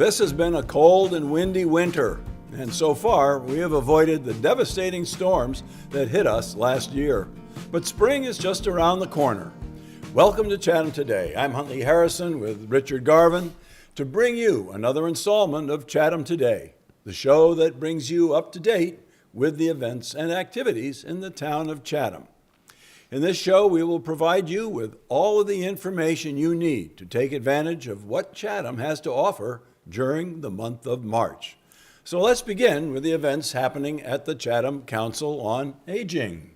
This has been a cold and windy winter, and so far we have avoided the devastating storms that hit us last year. But spring is just around the corner. Welcome to Chatham Today. I'm Huntley Harrison with Richard Garvin to bring you another installment of Chatham Today, the show that brings you up to date with the events and activities in the town of Chatham. In this show, we will provide you with all of the information you need to take advantage of what Chatham has to offer during the month of March. So let's begin with the events happening at the Chatham Council on Aging.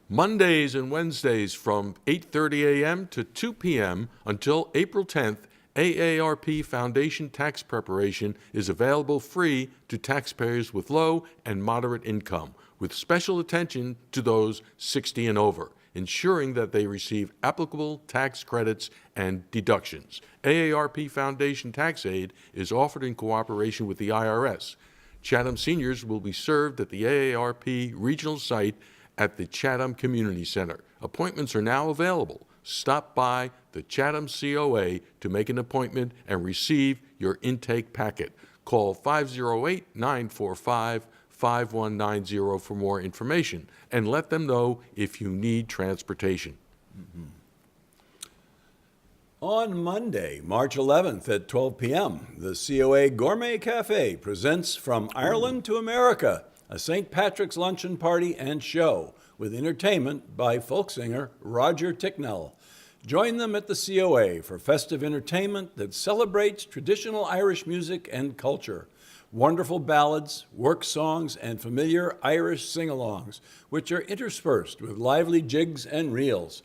Mondays and Wednesdays from 8:30 a.m. to 2 p.m. until April 10th, AARP Foundation tax preparation is available free to taxpayers with low and moderate income, with special attention to those 60 and over, ensuring that they receive applicable tax credits and deductions. AARP Foundation tax aid is offered in cooperation with the IRS. Chatham seniors will be served at the AARP regional site at the Chatham Community Center. Appointments are now available. Stop by the Chatham COA to make an appointment and receive your intake packet. Call 508-945-5190 for more information, and let them know if you need transportation. On Monday, March 11th at 12 p.m., the COA Gourmet Cafe presents From Ireland to America, a St. Patrick's luncheon party and show with entertainment by folk singer Roger Ticknell. Join them at the COA for festive entertainment that celebrates traditional Irish music and culture, wonderful ballads, work songs, and familiar Irish sing-alongs, which are interspersed with lively jigs and reels.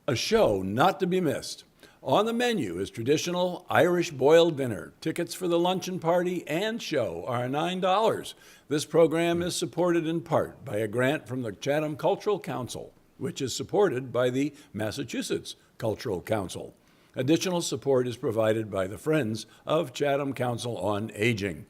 A show not to be missed. On the menu is traditional Irish boiled dinner. Tickets for the luncheon party and show are $9. This program is supported in part by a grant from the Chatham Cultural Council, which is supported by the Massachusetts Cultural Council. Additional support is provided by the Friends of Chatham Council on Aging.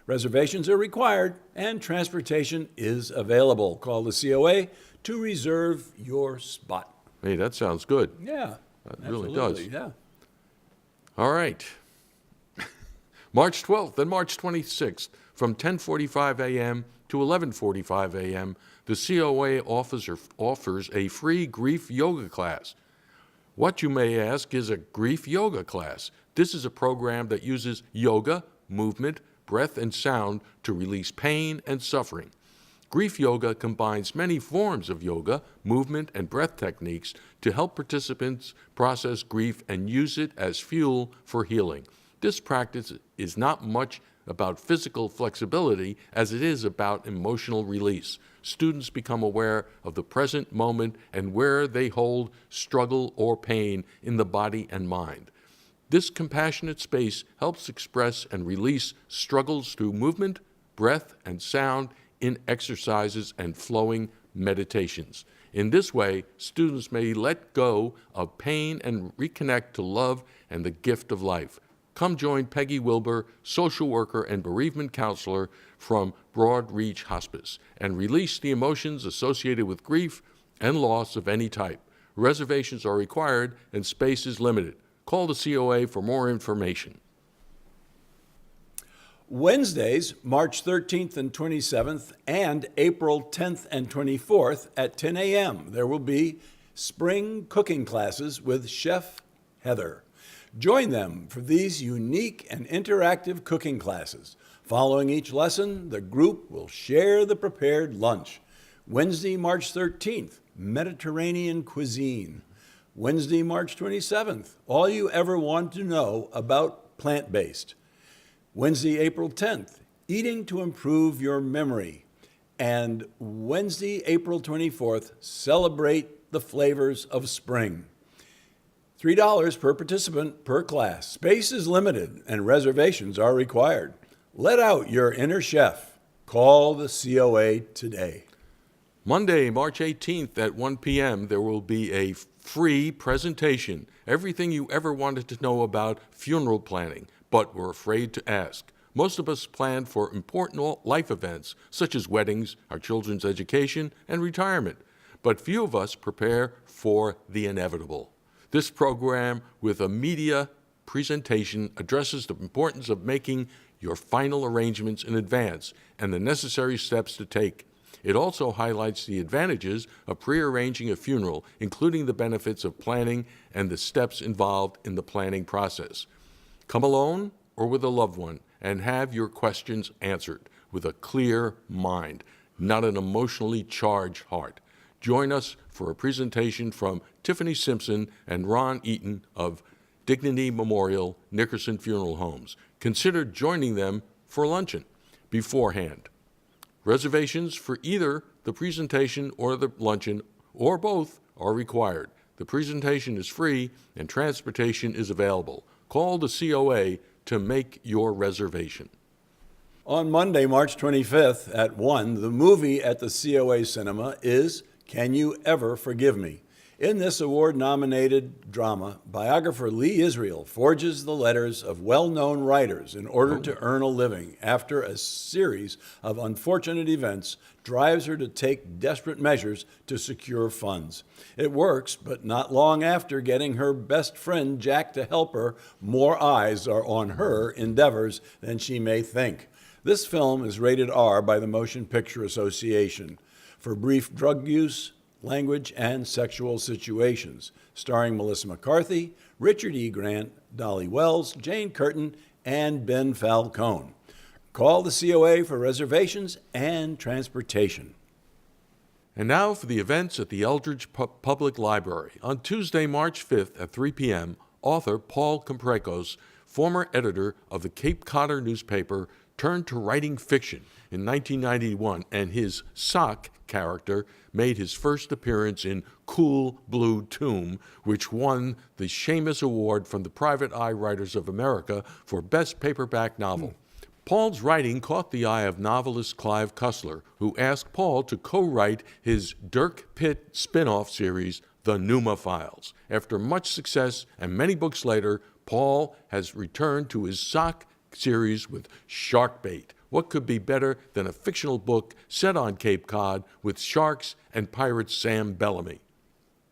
Reservations are required and transportation is available. Call the COA to reserve your spot. Hey, that sounds good. Yeah, That really does. Yeah. All right. March 12th and March 26th from 10:45 a.m. to 11:45 a.m., the COA offers a free grief yoga class. What, you may ask, is a grief yoga class? This is a program that uses yoga, movement, breath, and sound to release pain and suffering. Grief yoga combines many forms of yoga, movement, and breath techniques to help participants process grief and use it as fuel for healing. This practice is not much about physical flexibility as it is about emotional release. Students become aware of the present moment and where they hold struggle or pain in the body and mind. This compassionate space helps express and release struggles through movement, breath, and sound in exercises and flowing meditations. In this way, students may let go of pain and reconnect to love and the gift of life. Come join Peggy Wilbur, social worker and bereavement counselor from Broadreach Hospice, and release the emotions associated with grief and loss of any type. Reservations are required and space is limited. Call the COA for more information. Wednesdays, March 13th and 27th, and April 10th and 24th at 10 a.m., there will be spring cooking classes with Chef Heather. Join them for these unique and interactive cooking classes. Following each lesson, the group will share the prepared lunch. Wednesday, March 13th, Mediterranean cuisine. Wednesday, March 27th, all you ever want to know about plant-based. Wednesday, April 10th, eating to improve your memory. And Wednesday, April 24th, celebrate the flavors of spring. $3 per participant per class. Space is limited and reservations are required. Let out your inner chef. Call the COA today. Monday, March 18th at 1 p.m., there will be a free presentation. Everything you ever wanted to know about funeral planning, but were afraid to ask. Most of us plan for important life events, such as weddings, our children's education, and retirement. But few of us prepare for the inevitable. This program, with a media presentation, addresses the importance of making your final arrangements in advance and the necessary steps to take. It also highlights the advantages of prearranging a funeral, including the benefits of planning and the steps involved in the planning process. Come alone or with a loved one and have your questions answered with a clear mind, not an emotionally charged heart. Join us for a presentation from Tiffany Simpson and Ron Eaton of Dignity Memorial Nickerson Funeral Homes. Consider joining them for luncheon beforehand. Reservations for either the presentation or the luncheon, or both, are required. The presentation is free and transportation is available. Call the COA to make your reservation. On Monday, March 25th at 1, the movie at the COA Cinema is Can You Ever Forgive Me? In this award-nominated drama, biographer Lee Israel forges the letters of well-known writers in order to earn a living after a series of unfortunate events drives her to take desperate measures to secure funds. It works, but not long after getting her best friend Jack to help her, more eyes are on her endeavors than she may think. This film is rated R by the Motion Picture Association for brief drug use, language, and sexual situations, starring Melissa McCarthy, Richard E. Grant, Dolly Wells, Jane Curtin, and Ben Falcone. Call the COA for reservations and transportation. And now for the events at the Eldridge Public Library. On Tuesday, March 5th at 3 p.m., author Paul Comprekos, former editor of the Cape Codder newspaper, turned to writing fiction in 1991, and his sock character made his first appearance in Cool Blue Tomb, which won the Shamus Award from the Private Eye Writers of America for Best Paperback Novel. Paul's writing caught the eye of novelist Clive Cussler, who asked Paul to co-write his Dirk Pitt spin-off series, The Numa Files. After much success and many books later, Paul has returned to his sock series with Sharkbait. What could be better than a fictional book set on Cape Cod with sharks and pirate Sam Bellamy?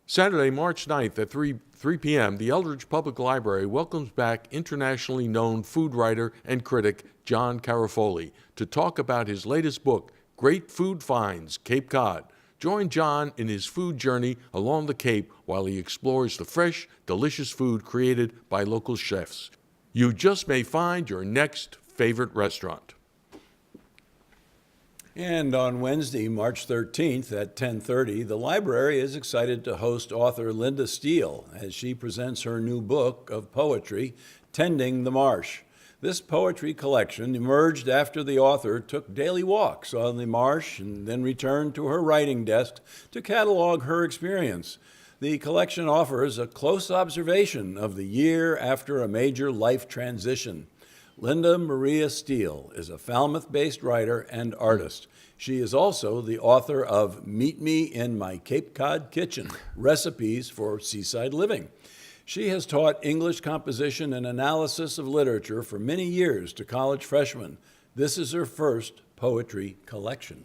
Saturday, March 9th at 3 p.m., the Eldridge Public Library welcomes back internationally known food writer and critic John Carafoli to talk about his latest book, Great Food Finds, Cape Cod. Join John in his food journey along the Cape while he explores the fresh, delicious food created by local chefs. You just may find your next favorite restaurant. And on Wednesday, March 13th at 10:30, the library is excited to host author Linda Steele as she presents her new book of poetry, Tending the Marsh. This poetry collection emerged after the author took daily walks on the marsh and then returned to her writing desk to catalog her experience. The collection offers a close observation of the year after a major life transition. Linda Maria Steele is a Falmouth-based writer and artist. She is also the author of Meet Me in My Cape Cod Kitchen, Recipes for Seaside Living. She has taught English composition and analysis of literature for many years to college freshmen. This is her first poetry collection.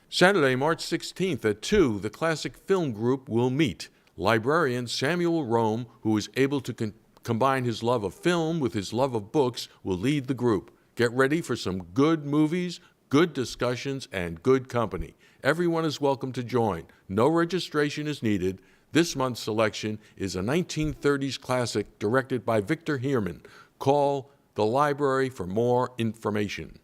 Saturday, March 16th at 2, the Classic Film Group will meet. Librarian Samuel Rome, who is able to combine his love of film with his love of books, will lead the group. Get ready for some good movies, good discussions, and good company. Everyone is welcome to join. No registration is needed. This month's selection is a 1930s classic directed by Victor Heerman. Call the library for more information.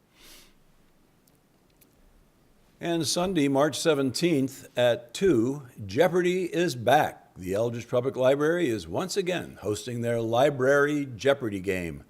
And Sunday, March 17th at 2, Jeopardy is back. The Eldridge Public Library is once again hosting their Library Jeopardy game.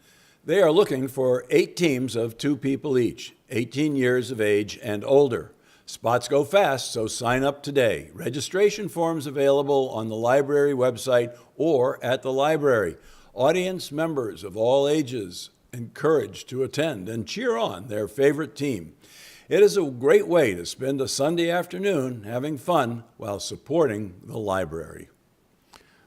They are looking for 8 teams of 2 people each, 18 years of age and older. Spots go fast, so sign up today. Registration forms available on the library website or at the library. Audience members of all ages encouraged to attend and cheer on their favorite team. It is a great way to spend a Sunday afternoon having fun while supporting the library.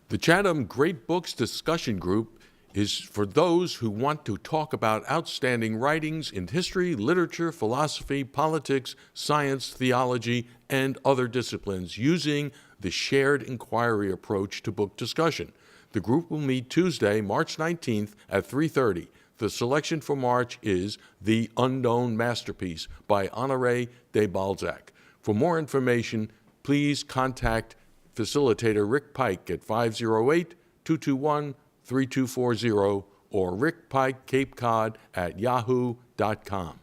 The Chatham Great Books Discussion Group is for those who want to talk about outstanding writings in history, literature, philosophy, politics, science, theology, and other disciplines using the shared inquiry approach to book discussion. The group will meet Tuesday, March 19th at 3:30. The selection for March is The Unknown Masterpiece by Honoré de Balzac. For more information, please contact facilitator Rick Pike at 508-221-3240 or Rick Pike Cape Cod at yahoo.com.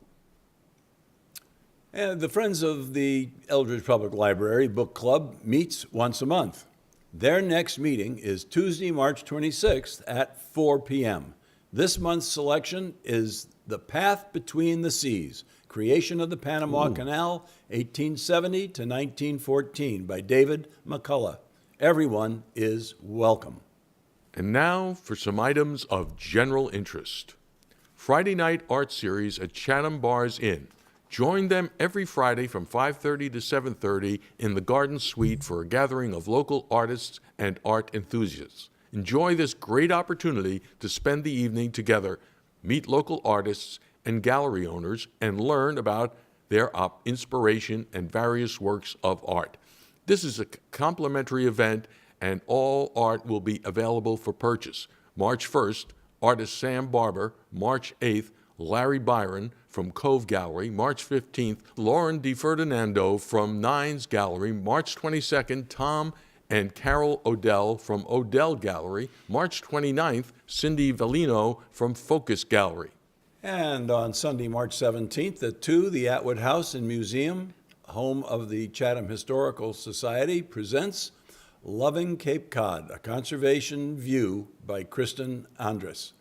And the Friends of the Eldridge Public Library Book Club meets once a month. Their next meeting is Tuesday, March 26th at 4 p.m. This month's selection is The Path Between the Seas, Creation of the Panama Canal, 1870 to 1914 by David McCullough. Everyone is welcome. And now for some items of general interest. Friday night art series at Chatham Bars Inn. Join them every Friday from 5:30 to 7:30 in the Garden Suite for a gathering of local artists and art enthusiasts. Enjoy this great opportunity to spend the evening together, meet local artists and gallery owners, and learn about their inspiration and various works of art. This is a complimentary event, and all art will be available for purchase. March 1st, artist Sam Barber. March 8th, Larry Byron from Cove Gallery. March 15th, Lauren DiFerdinando from Nines Gallery. March 22nd, Tom and Carol Odell from Odell Gallery. March 29th, Cindy Vellino from Focus Gallery. And on Sunday, March 17th at 2, the Atwood House and Museum, home of the Chatham Historical Society, presents Loving Cape Cod, a conservation view by Kristen Andrus.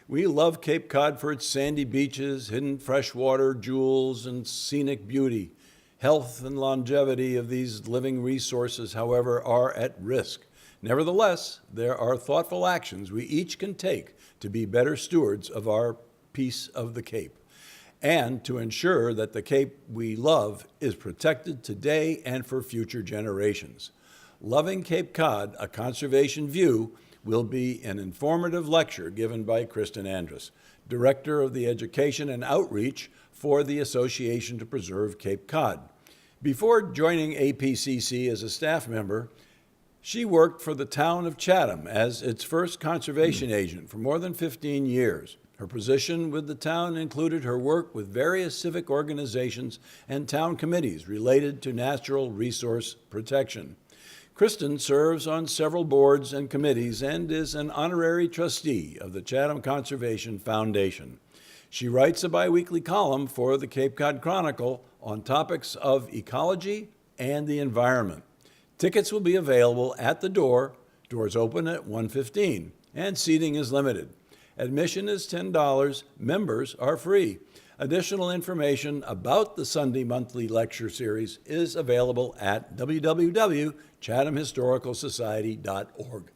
We love Cape Cod for its sandy beaches, hidden freshwater jewels, and scenic beauty. Health and longevity of these living resources, however, are at risk. Nevertheless, there are thoughtful actions we each can take to be better stewards of our piece of the Cape, and to ensure that the Cape we love is protected today and for future generations. Loving Cape Cod, a conservation view, will be an informative lecture given by Kristen Andrus, Director of the Education and Outreach for the Association to Preserve Cape Cod. Before joining APCC as a staff member, she worked for the town of Chatham as its first conservation agent for more than 15 years. Her position with the town included her work with various civic organizations and town committees related to natural resource protection. Kristen serves on several boards and committees and is an honorary trustee of the Chatham Conservation Foundation. She writes a biweekly column for the Cape Cod Chronicle on topics of ecology and the environment. Tickets will be available at the door. Doors open at 1:15, and seating is limited. Admission is $10. Members are free. Additional information about the Sunday monthly lecture series is available at www.chathamhistoricalsociety.org.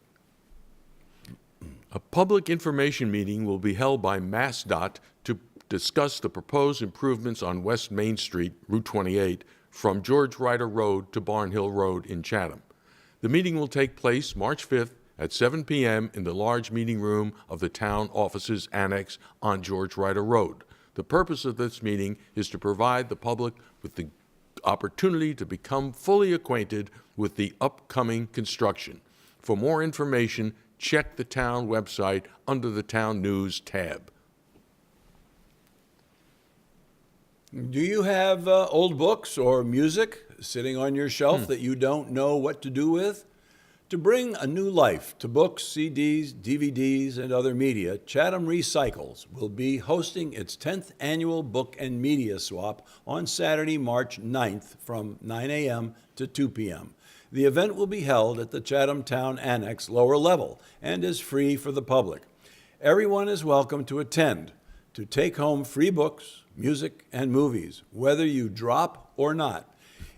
A public information meeting will be held by MassDOT to discuss the proposed improvements on West Main Street, Route 28, from George Ryder Road to Barnhill Road in Chatham. The meeting will take place March 5th at 7 p.m. in the large meeting room of the town offices annex on George Ryder Road. The purpose of this meeting is to provide the public with the opportunity to become fully acquainted with the upcoming construction. For more information, check the town website under the Town News tab. Do you have old books or music sitting on your shelf that you don't know what to do with? To bring a new life to books, CDs, DVDs, and other media, Chatham Recycles will be hosting its 10th annual book and media swap on Saturday, March 9th from 9 a.m. to 2 p.m. The event will be held at the Chatham Town Annex lower level and is free for the public. Everyone is welcome to attend to take home free books, music, and movies, whether you drop or not.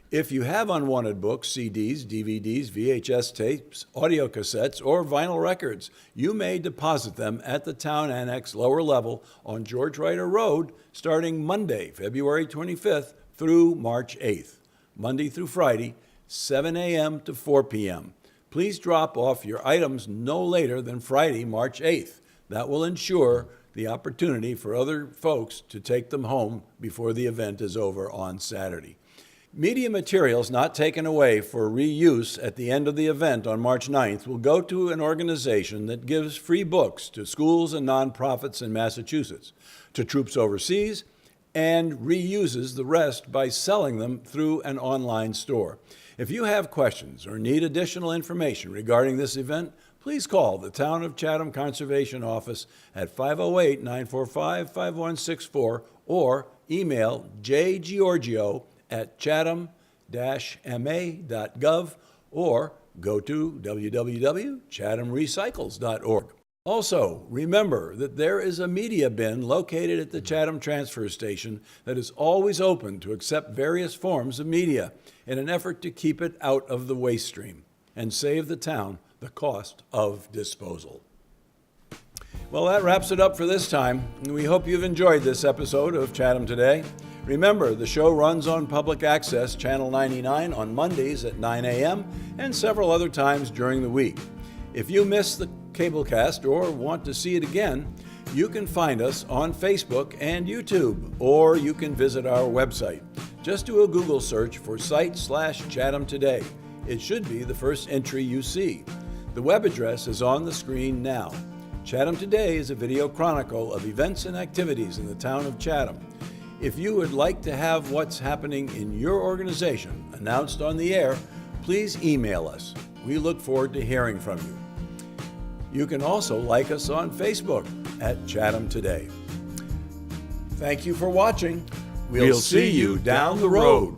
If you have unwanted books, CDs, DVDs, VHS tapes, audio cassettes, or vinyl records, you may deposit them at the Town Annex lower level on George Ryder Road starting Monday, February 25th through March 8th, Monday through Friday, 7 a.m. to 4 p.m. Please drop off your items no later than Friday, March 8th. That will ensure the opportunity for other folks to take them home before the event is over on Saturday. Media materials not taken away for reuse at the end of the event on March 9th will go to an organization that gives free books to schools and nonprofits in Massachusetts, to troops overseas, and reuses the rest by selling them through an online store. If you have questions or need additional information regarding this event, please call the Town of Chatham Conservation Office at 508-945-5164 or email jgiorgio@chatham-ma.gov or go to www.chathamrecycles.org. Also, remember that there is a media bin located at the Chatham Transfer Station that is always open to accept various forms of media in an effort to keep it out of the waste stream and save the town the cost of disposal. Well, that wraps it up for this time, and we hope you've enjoyed this episode of Chatham Today. Remember, the show runs on Public Access Channel 99 on Mondays at 9 a.m. and several other times during the week. If you missed the cablecast or want to see it again, you can find us on Facebook and YouTube, or you can visit our website. Just do a Google search for site/Chatham Today. It should be the first entry you see. The web address is on the screen now. Chatham Today is a video chronicle of events and activities in the town of Chatham. If you would like to have what's happening in your organization announced on the air, please email us. We look forward to hearing from you. You can also like us on Facebook at Chatham Today. Thank you for watching. We'll see you down the road.